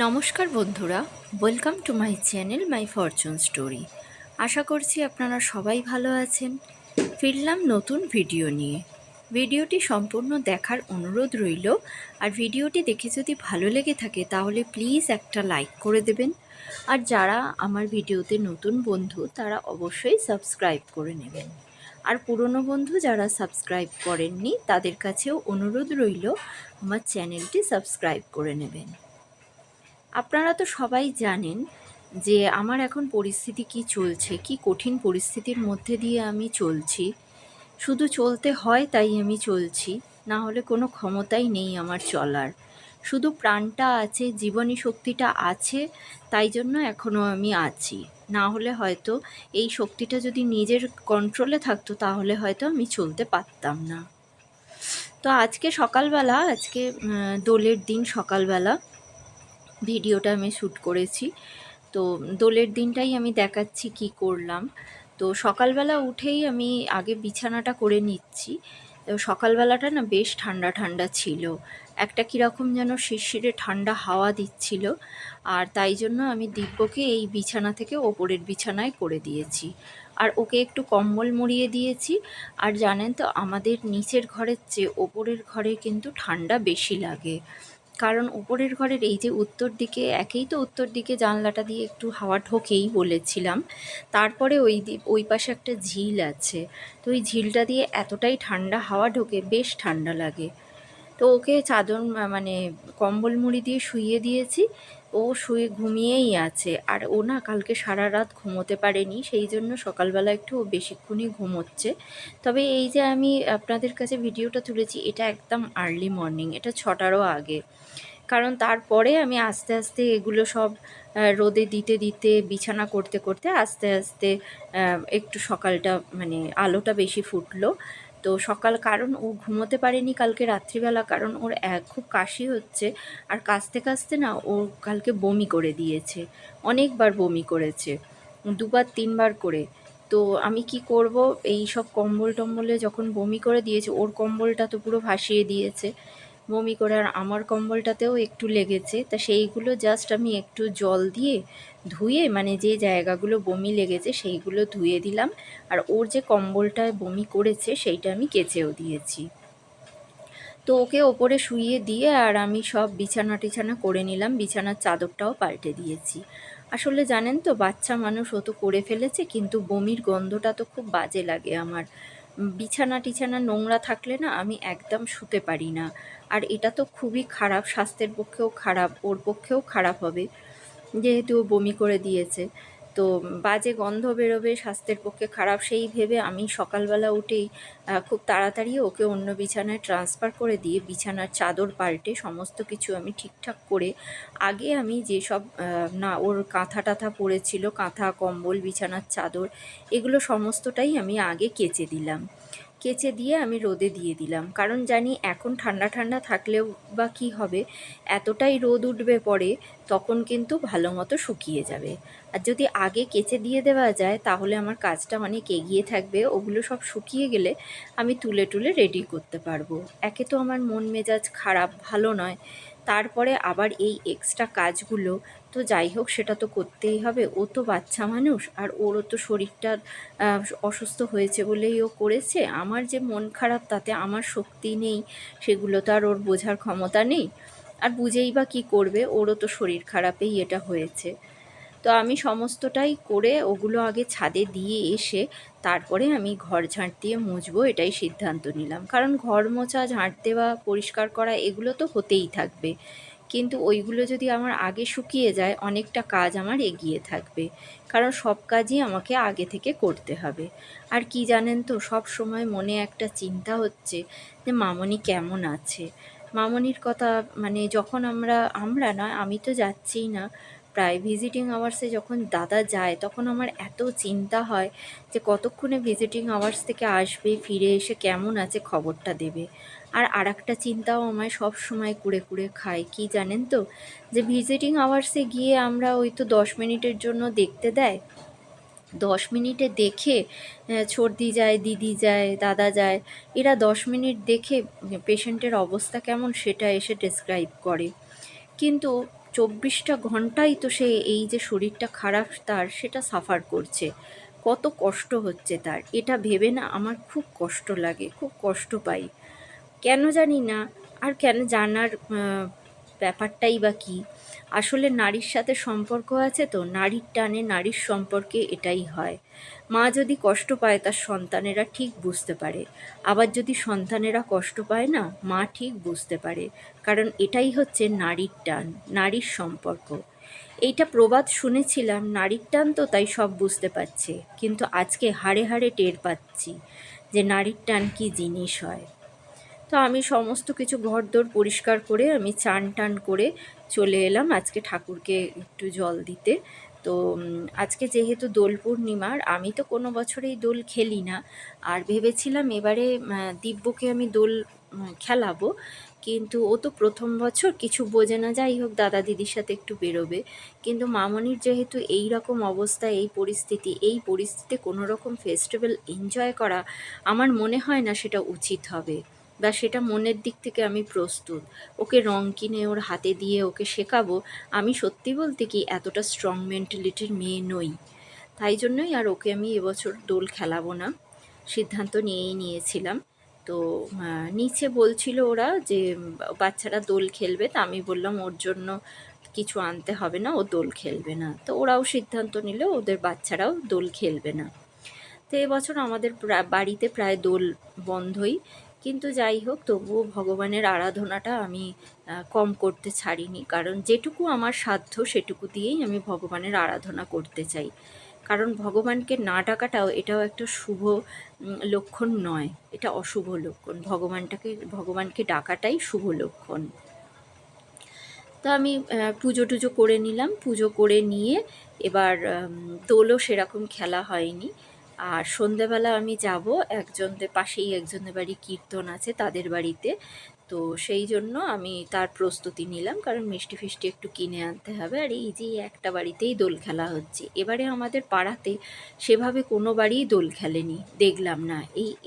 নমস্কার বন্ধুরা, welcome to my channel my fortune story. আশা করছি আপনারা সবাই ভালো আছেন। ফিরলাম নতুন ভিডিও নিয়ে। ভিডিওটি সম্পূর্ণ দেখার অনুরোধ রইল। আর ভিডিওটি দেখে যদি ভালো লেগে থাকে তাহলে প্লিজ একটা লাইক করে দেবেন। আর যারা আমার ভিডিওতে নতুন বন্ধু তারা অবশ্যই সাবস্ক্রাইব করে নেবেন। আর পুরনো বন্ধু যারা সাবস্ক্রাইব করেননি তাদের কাছেও অনুরোধ রইল আমার চ্যানেলটি সাবস্ক্রাইব করে নেবেন। আপনারা তো সবাই জানেন যে আমার এখন পরিস্থিতি কি চলছে, কি কঠিন পরিস্থিতির মধ্যে দিয়ে আমি চলছি। শুধু চলতে হয় তাই আমি চলছি, না হলে কোনো ক্ষমতাই নেই আমার চলার। শুধু প্রাণটা আছে, জীবনী শক্তিটা আছে, তাই জন্য এখনও আমি আছি। না হলে হয়তো এই শক্তিটা যদি নিজের কন্ট্রোলে থাকতো তাহলে হয়তো আমি চলতে পারতাম না। তো আজকে সকালবেলা, দোলের দিন সকালবেলা ভিডিওটা আমি শ্যুট করেছি। তো দোলের দিনটাই আমি দেখাচ্ছি কি করলাম। তো সকালবেলা উঠেই আমি আগে বিছানাটা করে নিচ্ছি। তো সকালবেলাটা না বেশ ঠান্ডা ঠান্ডা ছিল, একটা কীরকম যেন শিরশিরে ঠান্ডা হাওয়া দিচ্ছিল। আর তাই জন্য আমি দিব্যকে এই বিছানা থেকে ওপরের বিছানায় করে দিয়েছি, আর ওকে একটু কম্বল মুড়িয়ে দিয়েছি। আর জানেন তো আমাদের নিচের ঘরের চেয়ে ওপরের ঘরে কিন্তু ঠান্ডা বেশি লাগে, কারণ উপরের ঘরের এই যে উত্তর দিকে, একেই তো উত্তর দিকে জানলাটা দিয়ে একটু হাওয়া ঢোকেই বলেছিলাম, তারপরে ওই পাশে একটা ঝিল আছে। তো ওই ঝিলটা দিয়ে এতটাই ঠান্ডা হাওয়া ঢোকে, বেশ ঠান্ডা লাগে। তো ওকে চাদর মানে কম্বল মুড়ি দিয়ে শুইয়ে দিয়েছি। ও শুয়ে ঘুমিয়েই আছে। আর ও না কালকে সারা রাত ঘুমোতে পারেনি, সেই জন্য সকালবেলা একটু ও বেশিক্ষণই ঘুমোচ্ছে। তবে এই যে আমি আপনাদের কাছে ভিডিওটা তুলেছি, এটা একদম আর্লি মর্নিং, এটা 6টারও আগে। কারণ তারপরে আমি আস্তে আস্তে এগুলো সব রোদে দিতে দিতে বিছানা করতে করতে আস্তে আস্তে একটু সকালটা মানে আলোটা বেশি ফুটলো। তো সকাল, কারণ ও ঘুমোতে পারেনি কালকে রাত্রিবেলা, কারণ ওর খুব কাশি হচ্ছে। আর কাশতে কাশতে না ও কালকে বমি করে দিয়েছে, অনেকবার বমি করেছে, 2-3বার করে। তো আমি কি করব, এই সব কম্বল টম্বলে যখন বমি করে দিয়েছে, ওর কম্বলটা তো পুরো ভাসিয়ে দিয়েছে বমি করে, আর আমার কম্বলটাতেও একটু লেগেছে। তা সেইগুলো জাস্ট আমি একটু জল দিয়ে ধুয়ে, মানে যে জায়গাগুলো বমি লেগেছে সেইগুলো ধুয়ে দিলাম। আর ওর যে কম্বলটায় বমি করেছে সেইটা আমি কেচেও দিয়েছি। তো ওকে ওপরে শুইয়ে দিয়ে আর আমি সব বিছানা টিছানা করে নিলাম, বিছানার চাদরটাও পাল্টে দিয়েছি। আসলে জানেন তো, বাচ্চা মানুষ ও তো করে ফেলেছে, কিন্তু বমির গন্ধটা তো খুব বাজে লাগে আমার। বিছানা টিছানা নোংরা থাকলে না আমি একদম শুতে পারি না। আর এটা তো খুবই খারাপ, স্বাস্থ্যের পক্ষেও খারাপ, ওর পক্ষেও খারাপ হবে, যেহেতু ও বমি করে দিয়েছে। তো বাজে গন্ধ বেরোবে, স্বাস্থ্যের পক্ষে খারাপ, সেই ভেবে আমি সকালবেলা উঠেই খুব তাড়াতাড়ি ওকে অন্য বিছানায় ট্রান্সফার করে দিয়ে বিছানার চাদর পাল্টে সমস্ত কিছু আমি ঠিকঠাক করে, আগে আমি যেসব না ওর কাঁথা টাথা পড়েছিল, কাঁথা কম্বল বিছানার চাদর, এগুলো সমস্তটাই আমি আগে কেচে দিলাম। কেচে দিয়ে আমি রোদে দিয়ে দিলাম, কারণ জানি এখন ঠান্ডা ঠান্ডা থাকলেও বা কী হবে, এতটাই রোদ উঠবে পরে, তখন কিন্তু ভালো মতো শুকিয়ে যাবে। আর যদি আগে কেচে দিয়ে দেওয়া যায় তাহলে আমার কাজটা অনেক এগিয়ে থাকবে, ওগুলো সব শুকিয়ে গেলে আমি তুলে টুলে রেডি করতে পারবো। একে তো আমার মন মেজাজ খারাপ, ভালো নয়, তারপরে আবার এই এক্সট্রা কাজগুলো, তো যাই হোক সেটা তো করতেই হবে। ও তো বাচ্চা মানুষ, আর ওরও তো শরীরটা অসুস্থ হয়েছে বলেই ও করেছে। আমার যে মন খারাপ তাতে আমার শক্তি নেই, সেগুলো তো আর ওর বোঝার ক্ষমতা নেই। আর বুঝেই বা কী করবে, ওরও তো শরীর খারাপেই এটা হয়েছে। তো আমি সমস্তটাই করে ওগুলো আগে ছাদে দিয়ে এসে তারপরে আমি ঘর ঝাঁট দিয়ে মুছবো, এটাই সিদ্ধান্ত নিলাম। কারণ ঘর মোছা, ঝাঁট দেওয়া, পরিষ্কার করা এগুলো তো হতেই থাকবে, কিন্তু ওইগুলো যদি আমার আগে শুকিয়ে যায় অনেকটা কাজ আমার এগিয়ে থাকবে, কারণ সব কাজই আমাকে আগে থেকে করতে হবে। আর কি জানেন তো, সব সময় মনে একটা চিন্তা হচ্ছে যে মামনি কেমন আছে। মামনির কথা, মানে যখন আমরা না, আমি তো যাচ্ছিই না, প্রায় ভিজিটিং আওয়ার্সে যখন দাদা যায় তখন আমার এত চিন্তা হয় যে কতক্ষণে ভিজিটিং আওয়ার্স থেকে আসবে, ফিরে এসে কেমন আছে খবরটা দেবে। আর আরেকটা চিন্তাও আমায় সব সময় কুড়ে কুড়ে খায়, কি জানেন তো, যে ভিজিটিং আওয়ার্সে গিয়ে আমরা ওই তো 10 মিনিটের জন্য দেখতে দেয়, 10 মিনিটে দেখে সর্দি যায়, দিদি যায়, দাদা যায়, এরা 10 মিনিট দেখে পেশেন্টের অবস্থা কেমন সেটা এসে ডেসক্রাইব করে। কিন্তু 24টা ঘন্টাই তো সে এই যে শরীরটা খারাপ তার, সেটা সাফার করছে, কত কষ্ট হচ্ছে তার, এটা ভেবে না আমার খুব কষ্ট লাগে, খুব কষ্ট পাই। কেন জানি না, আর কেন জানার ব্যাপারটাই বা কী। আসলে নারীর সাথে সম্পর্ক আছে তো, নারীর টানে নারীর সম্পর্কে এটাই হয়। মা যদি কষ্ট পায় তার সন্তানেরা ঠিক বুঝতে পারে, আবার যদি সন্তানেরা কষ্ট পায় না, মা ঠিক বুঝতে পারে। কারণ এটাই হচ্ছে নারীর টান, নারীর সম্পর্ক। এইটা প্রবাদ শুনেছিলাম, নারীর টান তো তাই সব বুঝতে পারছে, কিন্তু আজকে হাড়ে হাড়ে টের পাচ্ছি যে নারীর টান কী জিনিস হয়। তো আমি সমস্ত কিছু ঘরদোর পরিষ্কার করে আমি চান টান করে চলে এলাম আজকে ঠাকুরকে একটু জল দিতে। তো আজকে যেহেতু দোল পূর্ণিমার, আমি তো কোনো বছরেই দোল খেলি না, আর ভেবেছিলাম এবারে দিব্যকে আমি দোল খেলাবো, কিন্তু ও তো প্রথম বছর কিছু বোঝে না, যাই হোক দাদা দিদির সাথে একটু বেরোবে। কিন্তু মামনির যেহেতু এই রকম অবস্থা, এই পরিস্থিতিতে কোনো রকম ফেস্টিভ্যাল এনজয় করা আমার মনে হয় না সেটা উচিত হবে, বা সেটা মনের দিক থেকে আমি প্রস্তুত। ওকে রং কিনে ওর হাতে দিয়ে ওকে শেখাবো, আমি সত্যি বলতে কি এতটা স্ট্রং মেন্টালিটির মেয়ে নই। তাই জন্যই আর ওকে আমি এবছর দোল খেলাবো না, সিদ্ধান্ত নিয়েই নিয়েছিলাম। তো নিচে বলছিল ওরা যে বাচ্চারা দোল খেলবে, তা আমি বললাম ওর জন্য কিছু আনতে হবে না, ও দোল খেলবে না। তো ওরাও সিদ্ধান্ত নিল ওদের বাচ্চারাও দোল খেলবে না। তো এবছর আমাদের বাড়িতে প্রায় দোল বন্ধই, কিন্তু যাই হোক তবুও ভগবানের আরাধনাটা আমি কম করতে ছাড়িনি, কারণ যেটুকু আমার সাধ্য সেটুকু দিয়েই আমি ভগবানের আরাধনা করতে চাই। কারণ ভগবানকে না ডাকাটাও এটাও একটা শুভ লক্ষণ নয়, এটা অশুভ লক্ষণ। ভগবানকে ডাকাটাই শুভ লক্ষণ। তো আমি পুজো টুজো করে নিলাম, পুজো করে নিয়ে এবার দোলও সেরকম খেলা হয়নি। আর সন্ধেবেলা আমি যাব পাশেই একজনের বাড়ি কীর্তন আছে, তাদের বাড়িতে। তো সেই জন্য আমি তার প্রস্তুতি নিলাম, কারণ মিষ্টি ফিষ্টি একটু কিনে আনতে হবে। আর এই যে একটা বাড়িতেই দোল খেলা হচ্ছে, এবারে আমাদের পাড়াতে সেভাবে কোনো বাড়িই দোল খেলেনি, দেখলাম না।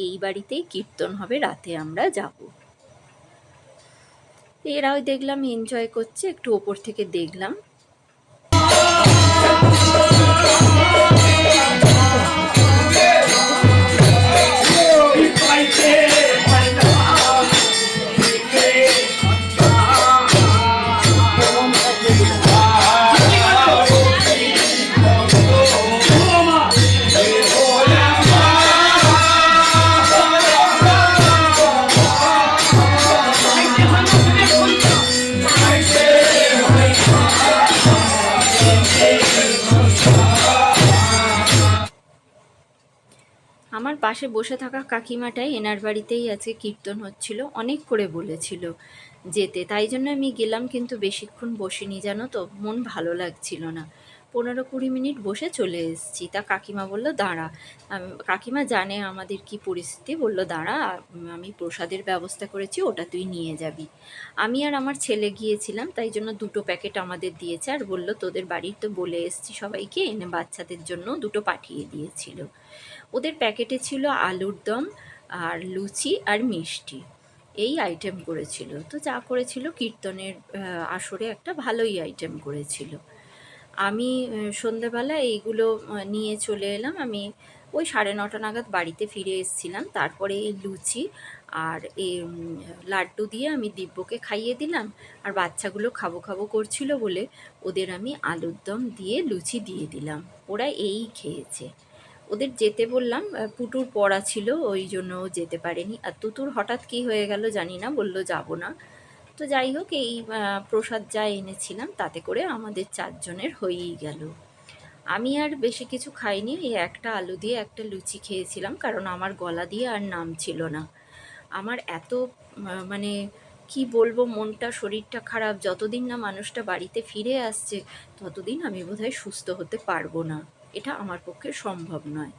এই বাড়িতেই কীর্তন হবে, রাতে আমরা যাব। এরাও দেখলাম এনজয় করছে, একটু ওপর থেকে দেখলাম। আমার পাশে বসে থাকা কাকিমাটাই এনার বাড়িতেই আজকে কীর্তন হচ্ছিল, অনেক করে বলেছিল যেতে, তাই জন্য আমি গেলাম। কিন্তু বেশিক্ষণ বসিনি, জানো তো, মন ভালো লাগছিল না। 15-20 মিনিট বসে চলে এসেছি। তা কাকিমা বলল দাঁড়া, কাকিমা জানে আমাদের কি পরিস্থিতি, বলল দাঁড়া, আমি প্রসাদের ব্যবস্থা করেছি, ওটা তুই নিয়ে যাবি। আমি আর আমার ছেলে গিয়েছিলাম, তাই জন্য 2টো প্যাকেট আমাদের দিয়েছে, আর বলল তোদের বাড়ির তো বলে এসেছি সবাইকে, এনে বাচ্চাদের জন্য 2টো পাঠিয়ে দিয়েছিল। ওদের প্যাকেটে ছিল আলুর দম আর লুচি আর মিষ্টি, এই আইটেম করেছিল। তো যা করেছিল কীর্তনের আসরে একটা ভালোই আইটেম করেছিল। আমি সন্ধেবেলা এইগুলো নিয়ে চলে এলাম। আমি ওই 9:30 নাগাদ বাড়িতে ফিরে এসেছিলাম। তারপরে এই লুচি আর এই লাড্ডু দিয়ে আমি দিব্যকে খাইয়ে দিলাম, আর বাচ্চাগুলো খাবো খাবো করছিল বলে ওদের আমি আলুর দম দিয়ে লুচি দিয়ে দিলাম, ওরা এই খেয়েছে। ওদের যেতে বললাম, পুটুর পড়া ছিল ওই জন্য ও যেতে পারেনি, আর তুতুর হঠাৎ কী হয়ে গেল জানি না, বলল যাব না। তো যাই হোক, এই প্রসাদ যা এনেছিলাম তাতে করে আমাদের 4 জনের হয়েই গেল। আমি আর বেশি কিছু খাইনি, এই একটা আলু দিয়ে একটা লুচি খেয়েছিলাম, কারণ আমার গলা দিয়ে আর নামছিল না। আমার এত মানে কি বলবো, মনটা শরীরটা খারাপ, যতদিন না মানুষটা বাড়িতে ফিরে আসছে ততদিন আমি বোধহয় সুস্থ হতে পারবো না, এটা আমার পক্ষে সম্ভব নয়।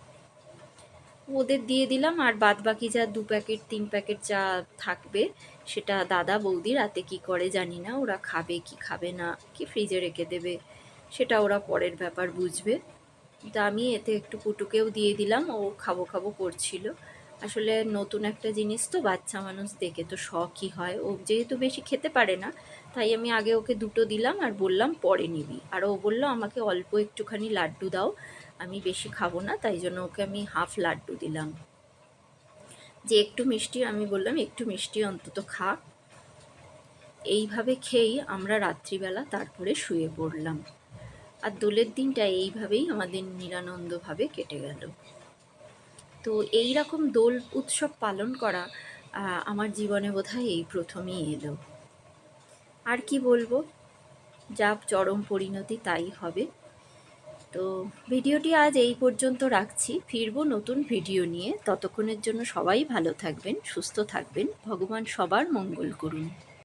ওদের দিয়ে দিলাম, আর বাদ বাকি যা 2 প্যাকেট 3 প্যাকেট যা থাকবে সেটা দাদা বৌদি রাতে কি করে জানি না, ওরা খাবে কি খাবে না, কি ফ্রিজে রেখে দেবে সেটা ওরা পরের ব্যাপার বুঝবে। তা আমি এতে একটু পুটুকেও দিয়ে দিলাম, ও খাবো খাবো করছিল। আসলে নতুন একটা জিনিস তো, বাচ্চা মানুষ দেখে তো শখই হয়, ও যেহেতু বেশি খেতে পারে না তাই আমি আগে ওকে দুটো দিলাম আর বললাম পরে নিবি। আর ও বলল আমাকে অল্প একটুখানি লাড্ডু দাও, আমি বেশি খাবো না, তাই জন্য ওকে আমি হাফ লাড্ডু দিলাম। যে একটু মিষ্টি, আমি বললাম একটু মিষ্টি অন্তত খা। এইভাবে খেয়েই আমরা রাত্রিবেলা তারপরে শুয়ে পড়লাম। আর দোলের দিনটা এইভাবেই আমাদের নিরানন্দভাবে কেটে গেল। তো এই রকম দোল উৎসব পালন করা আমার জীবনে বোধহয় এই প্রথমই এলো। আর কি বলবো, যা চরম পরিণতি তাই হবে। তো ভিডিওটি আজ এই পর্যন্ত রাখছি, ফিরবো নতুন ভিডিও নিয়ে। ততক্ষণের জন্য সবাই ভালো থাকবেন, সুস্থ থাকবেন, ভগবান সবার মঙ্গল করুন।